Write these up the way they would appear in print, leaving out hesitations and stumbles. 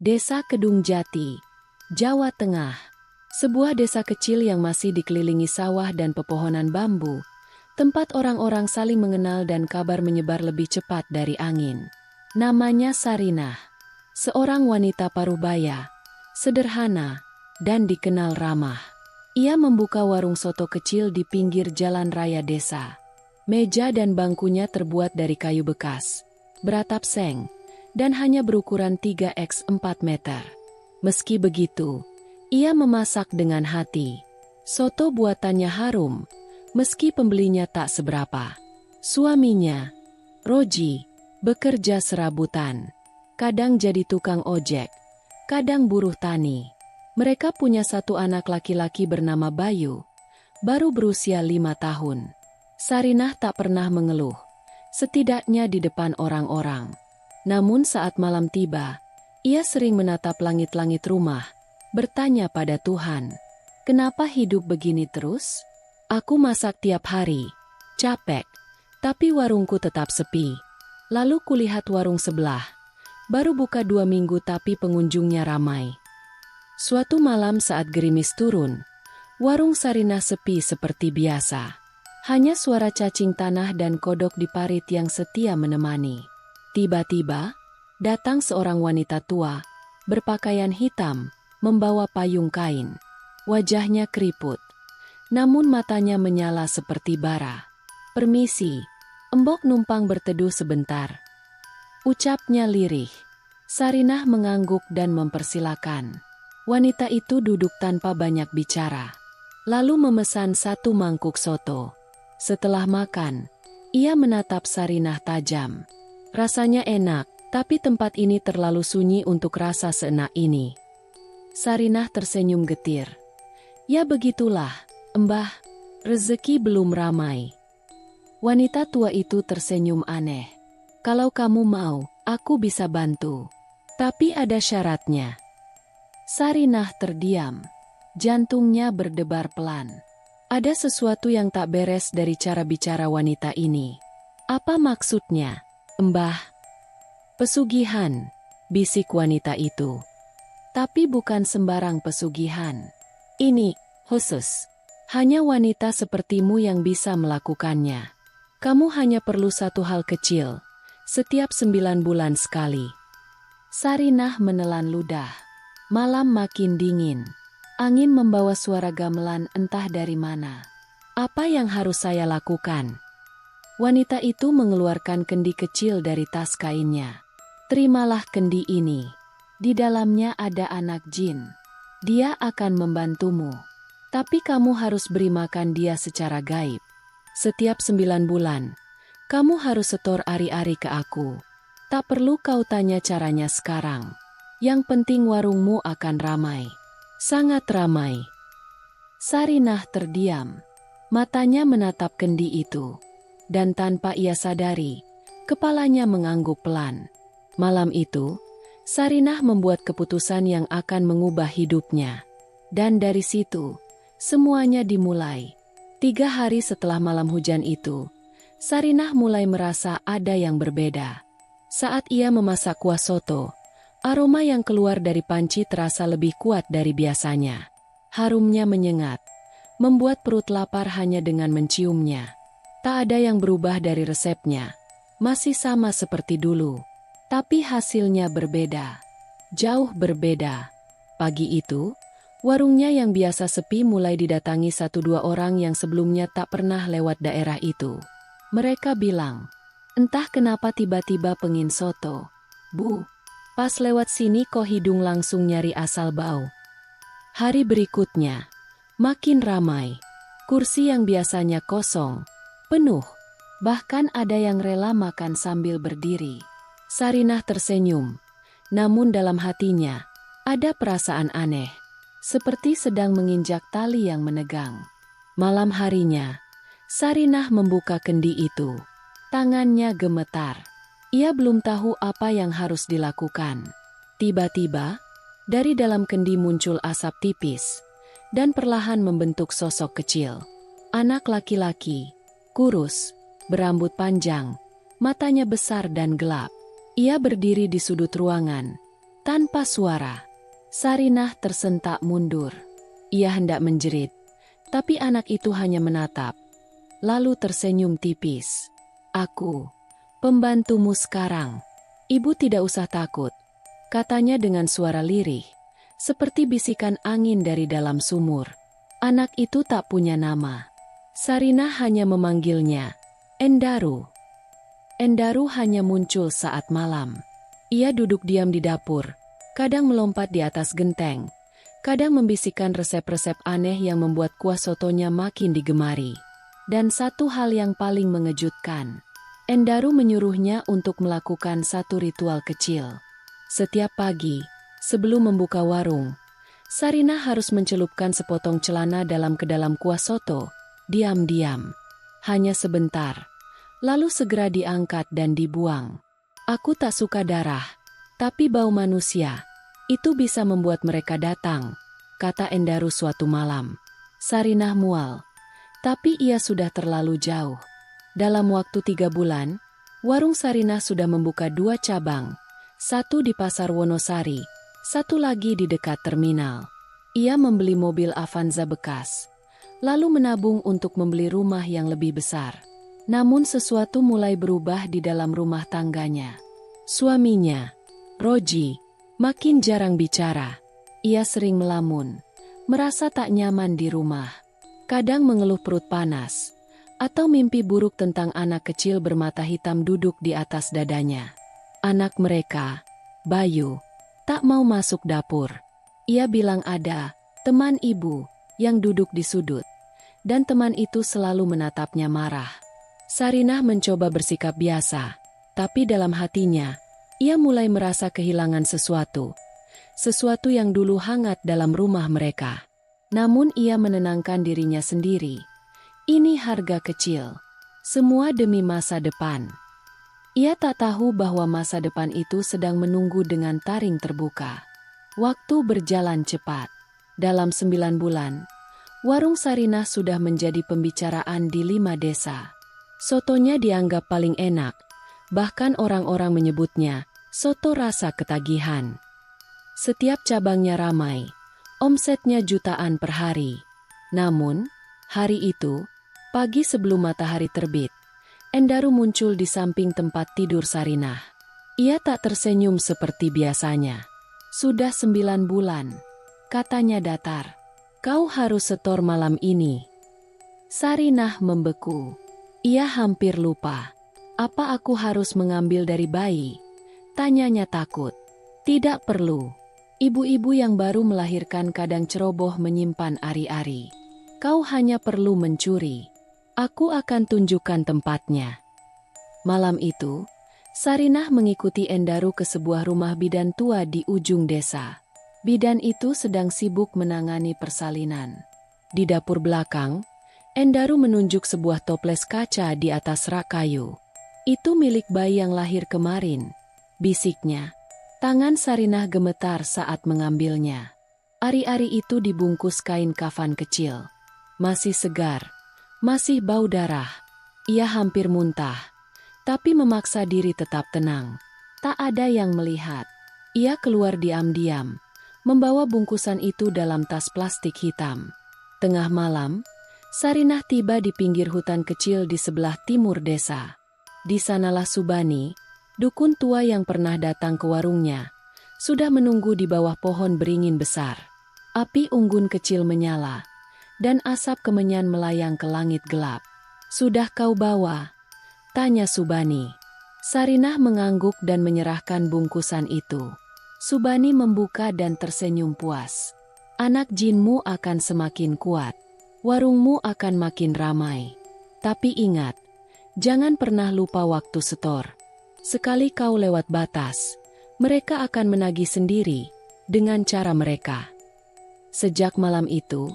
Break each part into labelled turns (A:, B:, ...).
A: Desa Kedung Jati, Jawa Tengah. Sebuah desa kecil yang masih dikelilingi sawah dan pepohonan bambu, tempat orang-orang saling mengenal dan kabar menyebar lebih cepat dari angin. Namanya Sarinah, seorang wanita parubaya, sederhana, dan dikenal ramah. Ia membuka warung soto kecil di pinggir jalan raya desa. Meja dan bangkunya terbuat dari kayu bekas, beratap seng, dan hanya berukuran 3x4 meter. Meski begitu, ia memasak dengan hati. Soto buatannya harum, meski pembelinya tak seberapa. Suaminya, Roji, bekerja serabutan. Kadang jadi tukang ojek, kadang buruh tani. Mereka punya satu anak laki-laki bernama Bayu, baru berusia 5 tahun. Sarinah tak pernah mengeluh, setidaknya di depan orang-orang. Namun saat malam tiba, ia sering menatap langit-langit rumah, bertanya pada Tuhan, "Kenapa hidup begini terus? Aku masak tiap hari, capek, tapi warungku tetap sepi." Lalu kulihat warung sebelah, baru buka 2 minggu tapi pengunjungnya ramai. Suatu malam saat gerimis turun, warung Sarinah sepi seperti biasa. Hanya suara cacing tanah dan kodok di parit yang setia menemani. Tiba-tiba, datang seorang wanita tua, berpakaian hitam, membawa payung kain. Wajahnya keriput, namun matanya menyala seperti bara. "Permisi, Embok numpang berteduh sebentar," ucapnya lirih. Sarinah mengangguk dan mempersilakan. Wanita itu duduk tanpa banyak bicara, lalu memesan 1 mangkuk soto. Setelah makan, ia menatap Sarinah tajam. Rasanya enak, tapi tempat ini terlalu sunyi untuk rasa seenak ini. Sarinah tersenyum getir. "Ya begitulah, Mbah, rezeki belum ramai." Wanita tua itu tersenyum aneh. "Kalau kamu mau, aku bisa bantu. Tapi ada syaratnya." Sarinah terdiam. Jantungnya berdebar pelan. Ada sesuatu yang tak beres dari cara bicara wanita ini. "Apa maksudnya, Mbah?" "Pesugihan," bisik wanita itu. "Tapi bukan sembarang pesugihan. Ini khusus. Hanya wanita sepertimu yang bisa melakukannya. Kamu hanya perlu satu hal kecil, setiap 9 bulan sekali." Sarinah menelan ludah. Malam makin dingin. Angin membawa suara gamelan entah dari mana. "Apa yang harus saya lakukan?" Wanita itu mengeluarkan kendi kecil dari tas kainnya. "Terimalah kendi ini. Di dalamnya ada anak jin. Dia akan membantumu. Tapi kamu harus beri makan dia secara gaib. Setiap 9 bulan, kamu harus setor ari-ari ke aku. Tak perlu kau tanya caranya sekarang. Yang penting warungmu akan ramai. Sangat ramai." Sarinah terdiam. Matanya menatap kendi itu. Dan tanpa ia sadari, kepalanya mengangguk pelan. Malam itu, Sarinah membuat keputusan yang akan mengubah hidupnya. Dan dari situ, semuanya dimulai. 3 hari setelah malam hujan itu, Sarinah mulai merasa ada yang berbeda. Saat ia memasak kuah soto, aroma yang keluar dari panci terasa lebih kuat dari biasanya. Harumnya menyengat, membuat perut lapar hanya dengan menciumnya. Tak ada yang berubah dari resepnya, masih sama seperti dulu. Tapi hasilnya berbeda, jauh berbeda. Pagi itu, warungnya yang biasa sepi mulai didatangi 1-2 orang yang sebelumnya tak pernah lewat daerah itu. Mereka bilang, "Entah kenapa tiba-tiba pengin soto. Bu, pas lewat sini kok hidung langsung nyari asal bau." Hari berikutnya, makin ramai. Kursi yang biasanya kosong, penuh. Bahkan ada yang rela makan sambil berdiri. Sarinah tersenyum, namun dalam hatinya ada perasaan aneh, seperti sedang menginjak tali yang menegang. Malam harinya, Sarinah membuka kendi itu. Tangannya gemetar. Ia belum tahu apa yang harus dilakukan. Tiba-tiba, dari dalam kendi muncul asap tipis, dan perlahan membentuk sosok kecil. Anak laki-laki, kurus, berambut panjang, matanya besar dan gelap. Ia berdiri di sudut ruangan, Tanpa suara, Sarinah tersentak mundur. Ia hendak menjerit, tapi anak itu hanya menatap, lalu tersenyum tipis. "Aku, pembantumu sekarang. Ibu tidak usah takut," katanya dengan suara lirih, seperti bisikan angin dari dalam sumur. Anak itu tak punya nama. Sarinah hanya memanggilnya Endaru. Endaru hanya muncul saat malam. Ia duduk diam di dapur, kadang melompat di atas genteng, kadang membisikkan resep-resep aneh yang membuat kuah sotonya makin digemari. Dan satu hal yang paling mengejutkan, Endaru menyuruhnya untuk melakukan satu ritual kecil. Setiap pagi, sebelum membuka warung, Sarinah harus mencelupkan sepotong celana ke dalam kuah soto, diam-diam. Hanya sebentar, lalu segera diangkat dan dibuang. "Aku tak suka darah, tapi bau manusia itu bisa membuat mereka datang," kata Endaru suatu malam. Sarinah mual, tapi ia sudah terlalu jauh. Dalam waktu 3 bulan, warung Sarinah sudah membuka 2 cabang, satu di Pasar Wonosari, satu lagi di dekat terminal. Ia membeli mobil Avanza bekas, lalu menabung untuk membeli rumah yang lebih besar. Namun sesuatu mulai berubah di dalam rumah tangganya. Suaminya, Roji, makin jarang bicara. Ia sering melamun, merasa tak nyaman di rumah. Kadang mengeluh perut panas, atau mimpi buruk tentang anak kecil bermata hitam duduk di atas dadanya. Anak mereka, Bayu, tak mau masuk dapur. Ia bilang ada teman ibu yang duduk di sudut, dan teman itu selalu menatapnya marah. Sarinah mencoba bersikap biasa, tapi dalam hatinya, ia mulai merasa kehilangan sesuatu yang dulu hangat dalam rumah mereka. Namun ia menenangkan dirinya sendiri. Ini harga kecil, semua demi masa depan. Ia tak tahu bahwa masa depan itu sedang menunggu dengan taring terbuka. Waktu berjalan cepat. Dalam 9 bulan, warung Sarinah sudah menjadi pembicaraan di 5 desa. Sotonya dianggap paling enak, bahkan orang-orang menyebutnya soto rasa ketagihan. Setiap cabangnya ramai, omsetnya jutaan per hari. Namun, hari itu, pagi sebelum matahari terbit, Endaru muncul di samping tempat tidur Sarinah. Ia tak tersenyum seperti biasanya. "Sudah 9 bulan, katanya datar. Kau harus setor malam ini." Sarinah membeku. Ia hampir lupa. "Apa aku harus mengambil dari bayi?" tanyanya takut. "Tidak perlu. Ibu-ibu yang baru melahirkan kadang ceroboh menyimpan ari-ari. Kau hanya perlu mencuri. Aku akan tunjukkan tempatnya." Malam itu, Sarinah mengikuti Endaru ke sebuah rumah bidan tua di ujung desa. Bidan itu sedang sibuk menangani persalinan. Di dapur belakang, Endaru menunjuk sebuah toples kaca di atas rak kayu. "Itu milik bayi yang lahir kemarin," bisiknya. Tangan Sarinah gemetar saat mengambilnya. Ari-ari itu dibungkus kain kafan kecil. Masih segar, masih bau darah. Ia hampir muntah, tapi memaksa diri tetap tenang. Tak ada yang melihat. Ia keluar diam-diam, membawa bungkusan itu dalam tas plastik hitam. Tengah malam, Sarinah tiba di pinggir hutan kecil di sebelah timur desa. Di sanalah Subani, dukun tua yang pernah datang ke warungnya, sudah menunggu di bawah pohon beringin besar. Api unggun kecil menyala, dan asap kemenyan melayang ke langit gelap. "Sudah kau bawa?" tanya Subani. Sarinah mengangguk dan menyerahkan bungkusan itu. Subani membuka dan tersenyum puas. "Anak jinmu akan semakin kuat. Warungmu akan makin ramai. Tapi ingat, jangan pernah lupa waktu setor. Sekali kau lewat batas, mereka akan menagih sendiri dengan cara mereka." Sejak malam itu,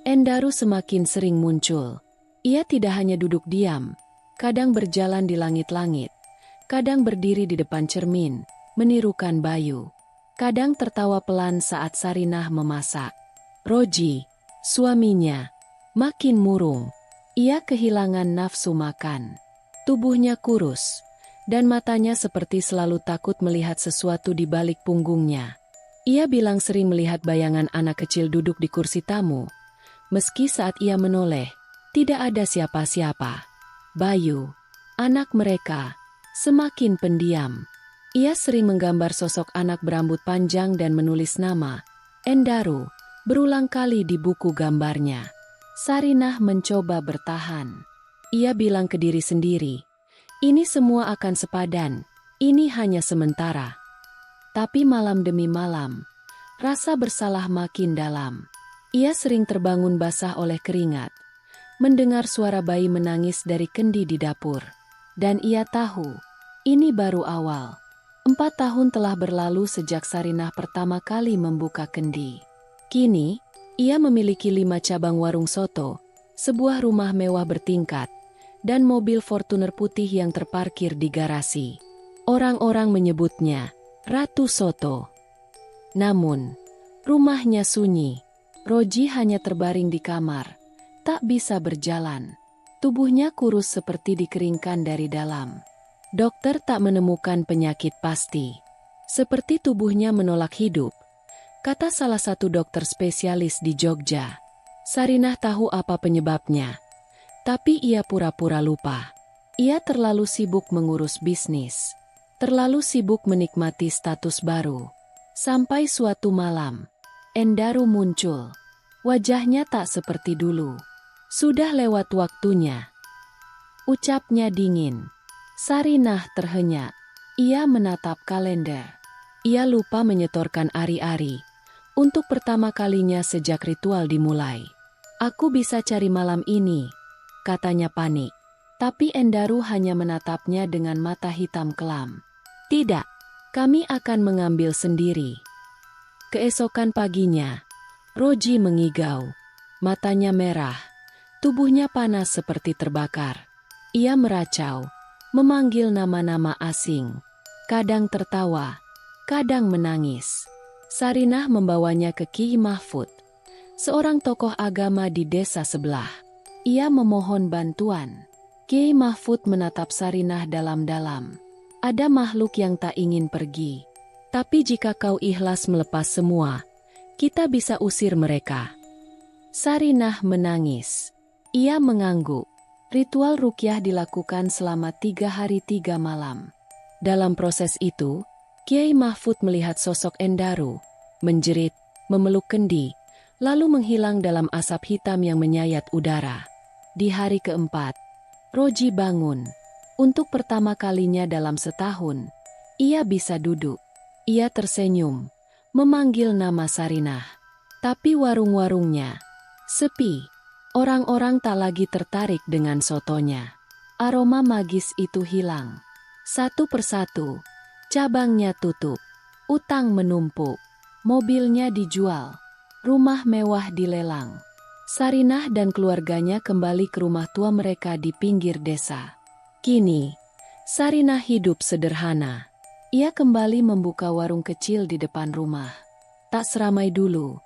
A: Endaru semakin sering muncul. Ia tidak hanya duduk diam, kadang berjalan di langit-langit, kadang berdiri di depan cermin, menirukan Bayu. Kadang tertawa pelan saat Sarinah memasak. Roji, suaminya, makin murung. Ia kehilangan nafsu makan. Tubuhnya kurus, dan matanya seperti selalu takut melihat sesuatu di balik punggungnya. Ia bilang sering melihat bayangan anak kecil duduk di kursi tamu. Meski saat ia menoleh, tidak ada siapa-siapa. Bayu, anak mereka, semakin pendiam. Ia sering menggambar sosok anak berambut panjang dan menulis nama Endaru berulang kali di buku gambarnya. Sarinah mencoba bertahan. Ia bilang ke diri sendiri, ini semua akan sepadan, ini hanya sementara. Tapi malam demi malam, rasa bersalah makin dalam. Ia sering terbangun basah oleh keringat, mendengar suara bayi menangis dari kendi di dapur. Dan ia tahu, ini baru awal. 4 tahun telah berlalu sejak Sarinah pertama kali membuka kendi. Kini, ia memiliki 5 cabang warung soto, sebuah rumah mewah bertingkat, dan mobil Fortuner putih yang terparkir di garasi. Orang-orang menyebutnya Ratu Soto. Namun, rumahnya sunyi. Roji hanya terbaring di kamar, tak bisa berjalan. Tubuhnya kurus seperti dikeringkan dari dalam. Dokter tak menemukan penyakit pasti. Seperti tubuhnya menolak hidup, kata salah satu dokter spesialis di Jogja. Sarinah tahu apa penyebabnya, tapi ia pura-pura lupa. Ia terlalu sibuk mengurus bisnis, terlalu sibuk menikmati status baru. Sampai suatu malam, Endaru muncul. Wajahnya tak seperti dulu. Sudah lewat waktunya, ucapnya dingin. Sarinah terhenyak. Ia menatap kalender. Ia lupa menyetorkan ari-ari. Untuk pertama kalinya sejak ritual dimulai. Aku bisa cari malam ini, katanya panik. Tapi Endaru hanya menatapnya dengan mata hitam kelam. Tidak, kami akan mengambil sendiri. Keesokan paginya, Roji mengigau. Matanya merah, tubuhnya panas seperti terbakar. Ia meracau, memanggil nama-nama asing. Kadang tertawa, kadang menangis. Sarinah membawanya ke Ki Mahfud, seorang tokoh agama di desa sebelah. Ia memohon bantuan. Ki Mahfud menatap Sarinah dalam-dalam. Ada makhluk yang tak ingin pergi. Tapi jika kau ikhlas melepas semua, kita bisa usir mereka. Sarinah menangis. Ia mengangguk. Ritual ruqyah dilakukan selama 3 hari 3 malam. Dalam proses itu, Kiai Mahfud melihat sosok Endaru, menjerit, memeluk kendi, lalu menghilang dalam asap hitam yang menyayat udara. Di hari keempat, Roji bangun. Untuk pertama kalinya dalam setahun, ia bisa duduk. Ia tersenyum, memanggil nama Sarinah. Tapi warung-warungnya sepi. Orang-orang tak lagi tertarik dengan sotonya. Aroma magis itu hilang. Satu persatu, cabangnya tutup. Utang menumpuk. Mobilnya dijual. Rumah mewah dilelang. Sarinah dan keluarganya kembali ke rumah tua mereka di pinggir desa. Kini, Sarinah hidup sederhana. Ia kembali membuka warung kecil di depan rumah. Tak seramai dulu,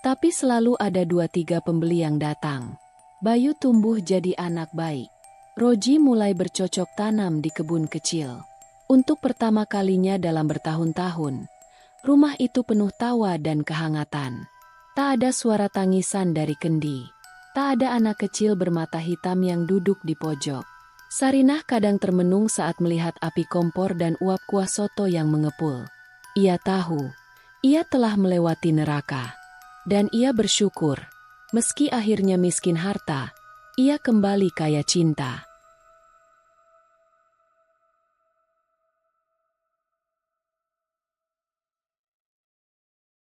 A: tapi selalu ada 2-3 pembeli yang datang. Bayu tumbuh jadi anak baik. Roji mulai bercocok tanam di kebun kecil. Untuk pertama kalinya dalam bertahun-tahun, rumah itu penuh tawa dan kehangatan. Tak ada suara tangisan dari kendi. Tak ada anak kecil bermata hitam yang duduk di pojok. Sarinah kadang termenung saat melihat api kompor dan uap kuah soto yang mengepul. Ia tahu, ia telah melewati neraka. Dan ia bersyukur, meski akhirnya miskin harta, ia kembali kaya cinta.